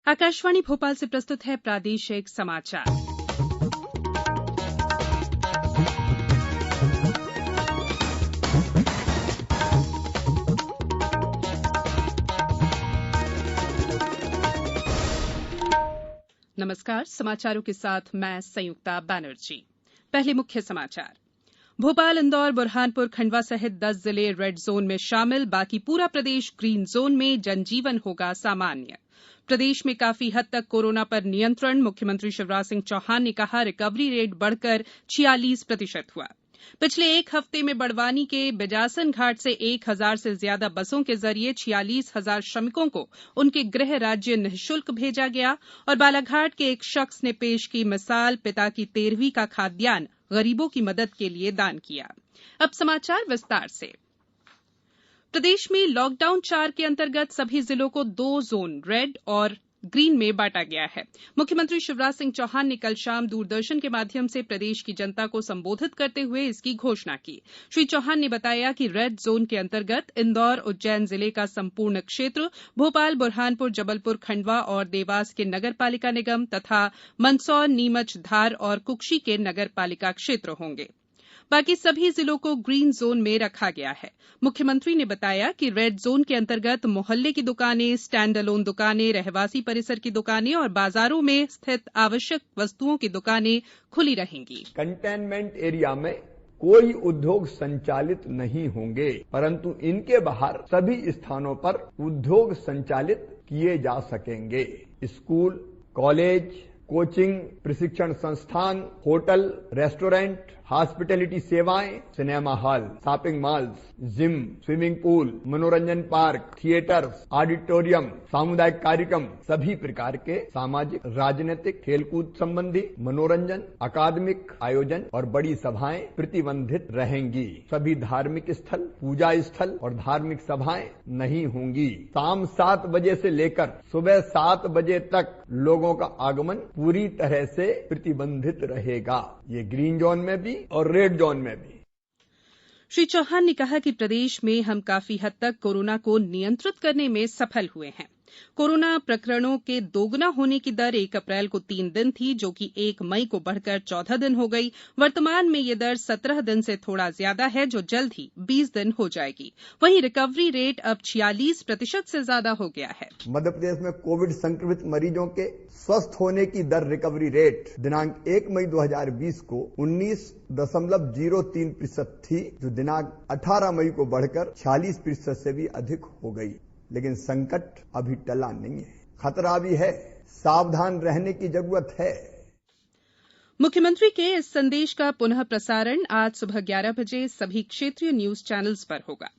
आकाशवाणी भोपाल से प्रस्तुत है प्रादेशिक समाचार। नमस्कार, समाचारों के साथ मैं संयुक्ता बैनर्जी। पहले मुख्य समाचार। भोपाल, इंदौर, बुरहानपुर, खंडवा सहित 10 जिले रेड जोन में शामिल, बाकी पूरा प्रदेश ग्रीन जोन में, जनजीवन होगा सामान्य। प्रदेश में काफी हद तक कोरोना पर नियंत्रण, मुख्यमंत्री शिवराज सिंह चौहान ने कहा रिकवरी रेट बढ़कर 46% हुआ। पिछले एक हफ्ते में बड़वानी के बिजासन घाट से 1000 से ज्यादा बसों के जरिए 46,000 श्रमिकों को उनके गृह राज्य निःशुल्क भेजा गया और बालाघाट के एक शख्स ने पेश की मिसाल, पिता की 13वीं का खाद्यान्न गरीबों की मदद के लिए दान किया। अब समाचार विस्तार से। प्रदेश में लॉकडाउन 4 के अंतर्गत सभी जिलों को 2 जोन रेड और ग्रीन में बांटा गया है। मुख्यमंत्री शिवराज सिंह चौहान ने कल शाम दूरदर्शन के माध्यम से प्रदेश की जनता को संबोधित करते हुए इसकी घोषणा की। श्री चौहान ने बताया कि रेड जोन के अंतर्गत इंदौर, उज्जैन जिले का संपूर्ण क्षेत्र, भोपाल, बुरहानपुर, जबलपुर, खंडवा और देवास के नगर पालिका निगम तथा मंदसौर, नीमच, धार और कुक्षी के नगर पालिका क्षेत्र होंगे। बाकी सभी जिलों को ग्रीन जोन में रखा गया है। मुख्यमंत्री ने बताया कि रेड जोन के अंतर्गत मोहल्ले की दुकानें, स्टैंड अलोन दुकानें, रहवासी परिसर की दुकानें और बाजारों में स्थित आवश्यक वस्तुओं की दुकानें खुली रहेंगी। कंटेनमेंट एरिया में कोई उद्योग संचालित नहीं होंगे, परंतु इनके बाहर सभी स्थानों पर उद्योग संचालित किए जा सकेंगे। स्कूल, कॉलेज, कोचिंग, प्रशिक्षण संस्थान, होटल, रेस्टोरेंट, हॉस्पिटैलिटी सेवाएं, cinema hall, shopping malls, gym, swimming pool, मनोरंजन पार्क, थिएटर्स, ऑडिटोरियम, सामुदायिक कार्यक्रम, सभी प्रकार के सामाजिक, राजनीतिक, खेलकूद संबंधी, मनोरंजन, अकादमिक आयोजन और बड़ी सभाएं प्रतिबंधित रहेंगी। सभी धार्मिक स्थल, पूजा स्थल और धार्मिक सभाएं नहीं होंगी। शाम 7 बजे से लेकर सुबह 7 बजे तक लोगों का आगमन पूरी तरह से प्रतिबंधित रहेगा। ये ग्रीन जोन में भी और रेड जोन में भी। श्री चौहान ने कहा कि प्रदेश में हम काफी हद तक कोरोना को नियंत्रित करने में सफल हुए हैं। कोरोना प्रकरणों के दोगुना होने की दर 1 अप्रैल को 3 दिन थी, जो कि 1 मई को बढ़कर 14 दिन हो गई। वर्तमान में ये दर 17 दिन से थोड़ा ज्यादा है, जो जल्द ही 20 दिन हो जाएगी। वहीं रिकवरी रेट अब 46% से ज्यादा हो गया है। मध्य प्रदेश में कोविड संक्रमित मरीजों के स्वस्थ होने की दर रिकवरी रेट दिनांक 1 मई 2020 को 19.03% थी, जो दिनांक 18 मई को बढ़कर 46% से भी अधिक हो गई। लेकिन संकट अभी टला नहीं है, खतरा भी है, सावधान रहने की जरूरत है। मुख्यमंत्री के इस संदेश का पुनः प्रसारण आज सुबह 11 बजे सभी क्षेत्रीय न्यूज चैनल्स पर होगा।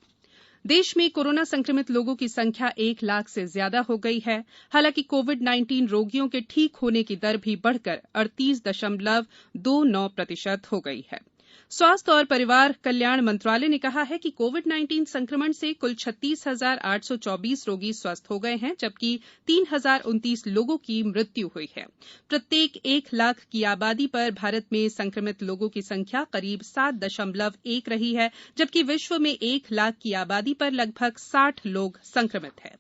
देश में कोरोना संक्रमित लोगों की संख्या 1 लाख से ज्यादा हो गई है। हालांकि कोविड-19 रोगियों के ठीक होने की दर भी बढ़कर 38.29% हो गई है। स्वास्थ्य और परिवार कल्याण मंत्रालय ने कहा है कि कोविड-19 संक्रमण से कुल 36,824 रोगी स्वस्थ हो गए हैं, जबकि 3,029 लोगों की मृत्यु हुई है। प्रत्येक 1 लाख की आबादी पर भारत में संक्रमित लोगों की संख्या करीब 7.1 रही है, जबकि विश्व में 1 लाख की आबादी पर लगभग 60 लोग संक्रमित हैं।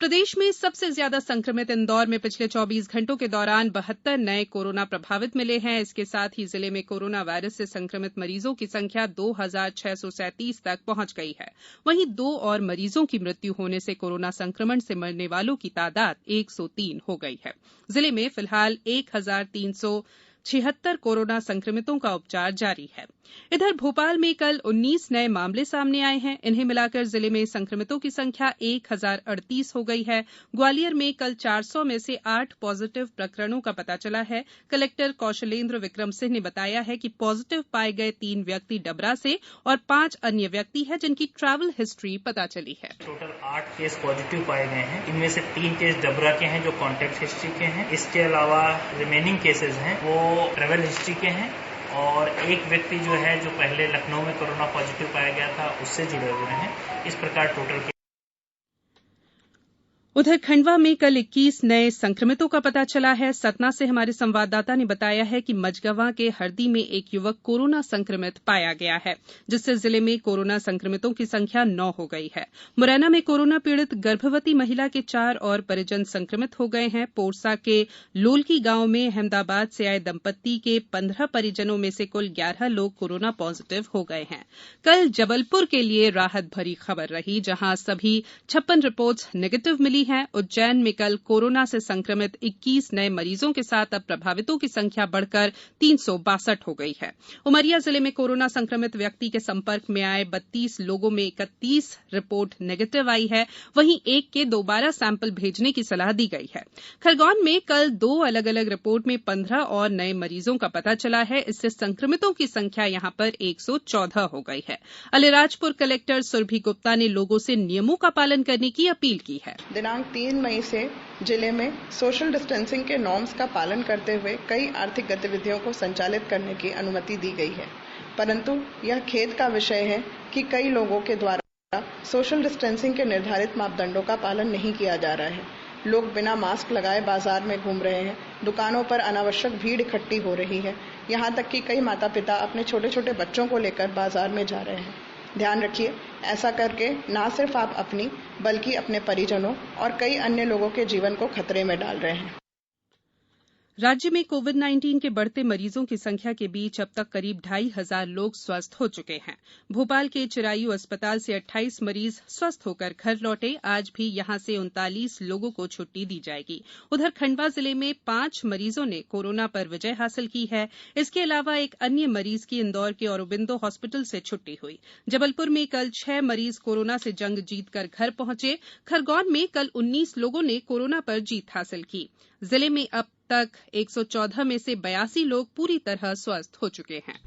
प्रदेश में सबसे ज्यादा संक्रमित इंदौर में पिछले 24 घंटों के दौरान 72 नए कोरोना प्रभावित मिले हैं। इसके साथ ही जिले में कोरोना वायरस से संक्रमित मरीजों की संख्या 2,637 तक पहुंच गई है। वहीं 2 और मरीजों की मृत्यु होने से कोरोना संक्रमण से मरने वालों की तादाद 103 हो गई है। जिले में फिलहाल 1,376 कोरोना संक्रमितों का उपचार जारी है। इधर भोपाल में कल 19 नए मामले सामने आए हैं। इन्हें मिलाकर जिले में संक्रमितों की संख्या 1,038 हो गई है। ग्वालियर में कल 400 में से 8 पॉजिटिव प्रकरणों का पता चला है। कलेक्टर कौशलेंद्र विक्रम सिंह ने बताया है कि पॉजिटिव पाए गए 3 व्यक्ति डबरा से और 5 अन्य व्यक्ति हैं, जिनकी ट्रैवल हिस्ट्री पता चली है। टोटल 8 केस पॉजिटिव पाए गए हैं। इनमें से 3 केस डबरा के हैं, जो कॉन्टैक्ट हिस्ट्री के हैं। इसके अलावा रिमेनिंग केसेस हैं वो ट्रैवल हिस्ट्री के हैं और एक व्यक्ति जो है जो पहले लखनऊ में कोरोना पॉजिटिव पाया गया था उससे जुड़े हुए हैं। इस प्रकार टोटल उधर खंडवा में कल 21 नए संक्रमितों का पता चला है। सतना से हमारे संवाददाता ने बताया है कि मझगवां के हरदी में एक युवक कोरोना संक्रमित पाया गया है, जिससे जिले में कोरोना संक्रमितों की संख्या 9 हो गई है। मुरैना में कोरोना पीड़ित गर्भवती महिला के 4 और परिजन संक्रमित हो गए हैं। पोरसा के लोलकी गांव में अहमदाबाद से आए दंपत्ति के 15 परिजनों में से कुल 11 लोग कोरोना पॉजिटिव हो गए हैं। कल जबलपुर के लिए राहत भरी खबर रही, जहां सभी 56 रिपोर्ट्स नेगेटिव मिली हैं। उज्जैन में कल कोरोना से संक्रमित 21 नए मरीजों के साथ अब प्रभावितों की संख्या बढ़कर 362 हो गई है। उमरिया जिले में कोरोना संक्रमित व्यक्ति के संपर्क में आए 32 लोगों में 31 रिपोर्ट नेगेटिव आई है। वहीं एक के दोबारा सैंपल भेजने की सलाह दी गई है। खरगोन में कल 2 अलग अलग रिपोर्ट में 15 और नए मरीजों का पता चला है। इससे संक्रमितों की संख्या यहां पर 114 हो गई है। अलीराजपुर कलेक्टर सुरभि गुप्ता ने लोगों से नियमों का पालन करने की अपील की है। दिनांक 3 मई से जिले में सोशल डिस्टेंसिंग के नॉर्म्स का पालन करते हुए कई आर्थिक गतिविधियों को संचालित करने की अनुमति दी गई है, परंतु यह खेद का विषय है कि कई लोगों के द्वारा सोशल डिस्टेंसिंग के निर्धारित मापदंडों का पालन नहीं किया जा रहा है। लोग बिना मास्क लगाए बाजार में घूम रहे हैं। दुकानों पर अनावश्यक भीड़ इकट्ठी हो रही है। यहाँ तक कि कई माता पिता अपने छोटे छोटे बच्चों को लेकर बाजार में जा रहे हैं। ध्यान रखिए, ऐसा करके न सिर्फ आप अपनी बल्कि अपने परिजनों और कई अन्य लोगों के जीवन को खतरे में डाल रहे हैं। राज्य में कोविड-19 के बढ़ते मरीजों की संख्या के बीच अब तक करीब 2,500 लोग स्वस्थ हो चुके हैं। भोपाल के चिरायू अस्पताल से 28 मरीज स्वस्थ होकर घर लौटे। आज भी यहां से 39 लोगों को छुट्टी दी जाएगी। उधर खंडवा जिले में 5 मरीजों ने कोरोना पर विजय हासिल की है। इसके अलावा एक अन्य मरीज की इंदौर के औरोबिंदो हॉस्पिटल से छुट्टी हुई। जबलपुर में कल 6 मरीज कोरोना से जंग जीतकर घर पहुंचे। खरगोन में कल 19 लोगों ने कोरोना पर जीत हासिल की। जिले में अब तक 114 में से 82 लोग पूरी तरह स्वस्थ हो चुके हैं।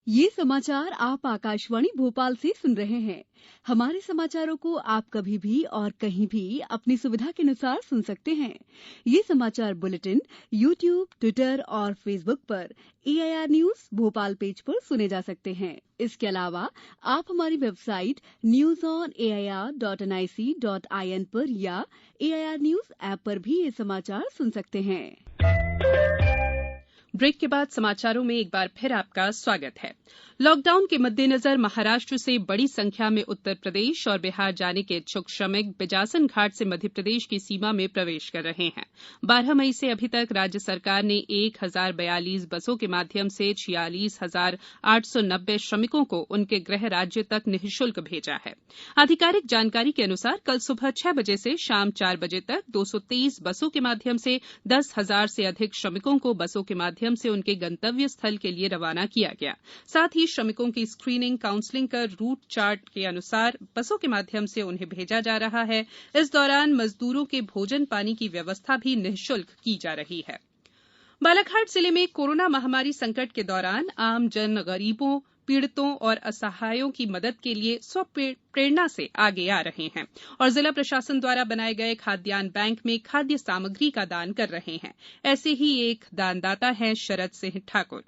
ये समाचार आप आकाशवाणी भोपाल से सुन रहे हैं। हमारे समाचारों को आप कभी भी और कहीं भी अपनी सुविधा के अनुसार सुन सकते हैं। ये समाचार बुलेटिन YouTube, ट्विटर और फेसबुक पर AIR न्यूज भोपाल पेज पर सुने जा सकते हैं। इसके अलावा आप हमारी वेबसाइट newsonair.nic.in पर या AIR न्यूज ऐप पर भी ये समाचार सुन सकते हैं। ब्रेक के बाद समाचारों में एक बार फिर आपका स्वागत है। लॉकडाउन के मद्देनजर महाराष्ट्र से बड़ी संख्या में उत्तर प्रदेश और बिहार जाने के इच्छुक श्रमिक बिजासन घाट से मध्य प्रदेश की सीमा में प्रवेश कर रहे हैं। 12 मई से अभी तक राज्य सरकार ने 1042 बसों के माध्यम से 46,890 श्रमिकों को उनके गृह राज्य तक निःशुल्क भेजा है। आधिकारिक जानकारी के अनुसार कल सुबह 6 बजे से शाम 4 बजे तक 223 बसों के माध्यम से 10,000 से अधिक श्रमिकों को बसों के माध्यम से उनके गंतव्य स्थल के लिए रवाना किया गया। साथ ही श्रमिकों की स्क्रीनिंग, काउंसलिंग कर रूट चार्ट के अनुसार बसों के माध्यम से उन्हें भेजा जा रहा है। इस दौरान मजदूरों के भोजन पानी की व्यवस्था भी निःशुल्क की जा रही है। बालाघाट जिले में कोरोना महामारी संकट के दौरान आम जन गरीबों, पीड़ितों और असहायों की मदद के लिए स्वप्रेरणा से आगे आ रहे हैं और जिला प्रशासन द्वारा बनाए गए खाद्यान्न बैंक में खाद्य सामग्री का दान कर रहे हैं। ऐसे ही एक दानदाता हैं शरद सिंह ठाकुर,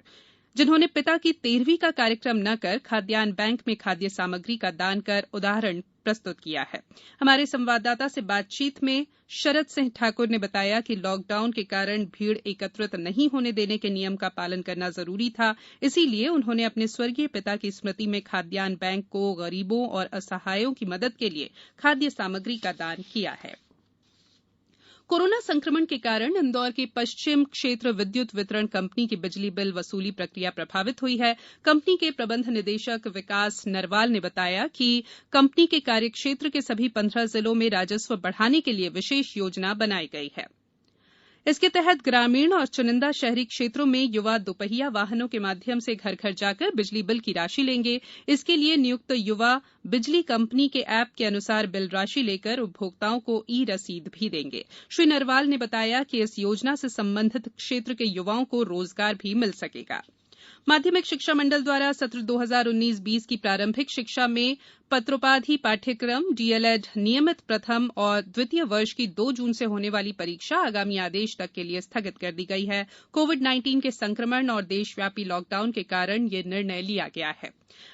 जिन्होंने पिता की 13वीं का कार्यक्रम न कर खाद्यान्न बैंक में खाद्य सामग्री का दान कर उदाहरण प्रस्तुत किया है। हमारे संवाददाता से बातचीत में शरद सिंह ठाकुर ने बताया कि लॉकडाउन के कारण भीड़ एकत्रित नहीं होने देने के नियम का पालन करना जरूरी था, इसीलिए उन्होंने अपने स्वर्गीय पिता की स्मृति में खाद्यान्न बैंक को गरीबों और असहायों की मदद के लिए खाद्य सामग्री का दान किया है। कोरोना संक्रमण के कारण इंदौर के पश्चिम क्षेत्र विद्युत वितरण कंपनी की बिजली बिल वसूली प्रक्रिया प्रभावित हुई है। कंपनी के प्रबंध निदेशक विकास नरवाल ने बताया कि कंपनी के कार्यक्षेत्र के सभी 15 जिलों में राजस्व बढ़ाने के लिए विशेष योजना बनाई गई है। इसके तहत ग्रामीण और चुनिंदा शहरी क्षेत्रों में युवा दोपहिया वाहनों के माध्यम से घर घर जाकर बिजली बिल की राशि लेंगे। इसके लिए नियुक्त युवा बिजली कंपनी के ऐप के अनुसार बिल राशि लेकर उपभोक्ताओं को ई-रसीद भी देंगे। श्री नरवाल ने बताया कि इस योजना से संबंधित क्षेत्र के युवाओं को रोजगार भी मिल सकेगा। माध्यमिक शिक्षा मंडल द्वारा सत्र 2019-20 की प्रारंभिक शिक्षा में पत्रोपाधि पाठ्यक्रम डीएलएड नियमित प्रथम और द्वितीय वर्ष की 2 जून से होने वाली परीक्षा आगामी आदेश तक के लिए स्थगित कर दी गई है। कोविड-19 के संक्रमण और देशव्यापी लॉकडाउन के कारण यह निर्णय लिया गया है।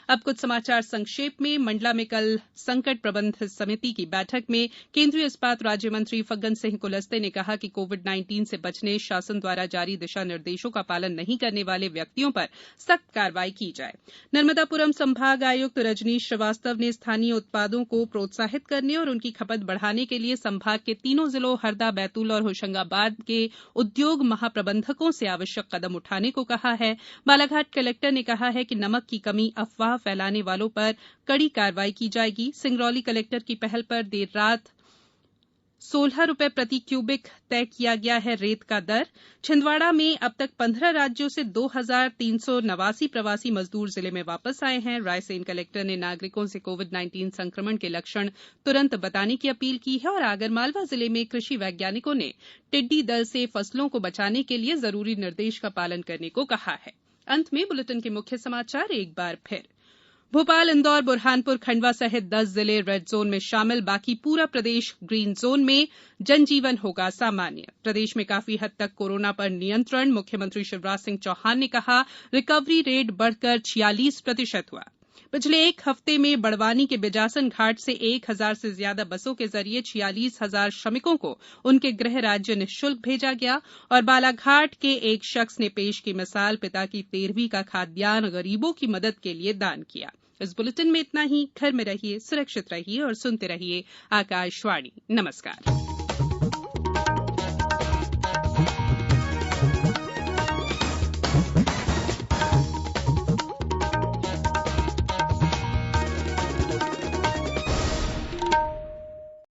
अब कुछ समाचार संक्षेप में। मंडला में कल संकट प्रबंधन समिति की बैठक में केंद्रीय इस्पात राज्य मंत्री फग्गन सिंह कुलस्ते ने कहा कि कोविड-19 से बचने शासन द्वारा जारी दिशा निर्देशों का पालन नहीं करने वाले व्यक्तियों पर सख्त कार्रवाई की जाए। नर्मदापुरम संभाग आयुक्त रजनीश श्रीवास्तव ने स्थानीय उत्पादों को प्रोत्साहित करने और उनकी खपत बढ़ाने के लिए संभाग के तीनों जिलों हरदा, बैतूल और होशंगाबाद के उद्योग महाप्रबंधकों से आवश्यक कदम उठाने को कहा है। बालाघाट कलेक्टर ने कहा है कि नमक की कमी अफवाह फैलाने वालों पर कड़ी कार्रवाई की जाएगी। सिंगरौली कलेक्टर की पहल पर देर रात 16 रुपए प्रति क्यूबिक तय किया गया है रेत का दर। छिंदवाड़ा में अब तक 15 राज्यों से 2389 प्रवासी मजदूर जिले में वापस आए हैं। रायसेन कलेक्टर ने नागरिकों से कोविड-19 संक्रमण के लक्षण तुरंत बताने की अपील की है और आगरमालवा जिले में कृषि वैज्ञानिकों ने टिड्डी दल से फसलों को बचाने के लिए जरूरी निर्देश का पालन करने को कहा है। अंत में बुलेटिन के मुख्य समाचार एक बार फिर। भोपाल, इंदौर, बुरहानपुर, खंडवा सहित 10 जिले रेड जोन में शामिल, बाकी पूरा प्रदेश ग्रीन जोन में। जनजीवन होगा सामान्य। प्रदेश में काफी हद तक कोरोना पर नियंत्रण। मुख्यमंत्री शिवराज सिंह चौहान ने कहा, रिकवरी रेट बढ़कर 46% हुआ। पिछले एक हफ्ते में बड़वानी के बिजासन घाट से 1000 से ज्यादा बसों के जरिए 46,000 श्रमिकों को उनके गृह राज्य निःशुल्क भेजा गया। और बालाघाट के एक शख्स ने पेश की मिसाल, पिता की 13वीं का खाद्यान्न गरीबों की मदद के लिए दान किया। इस बुलेटिन में इतना ही। घर में रहिए, सुरक्षित रहिए और सुनते रहिए आकाशवाणी। नमस्कार।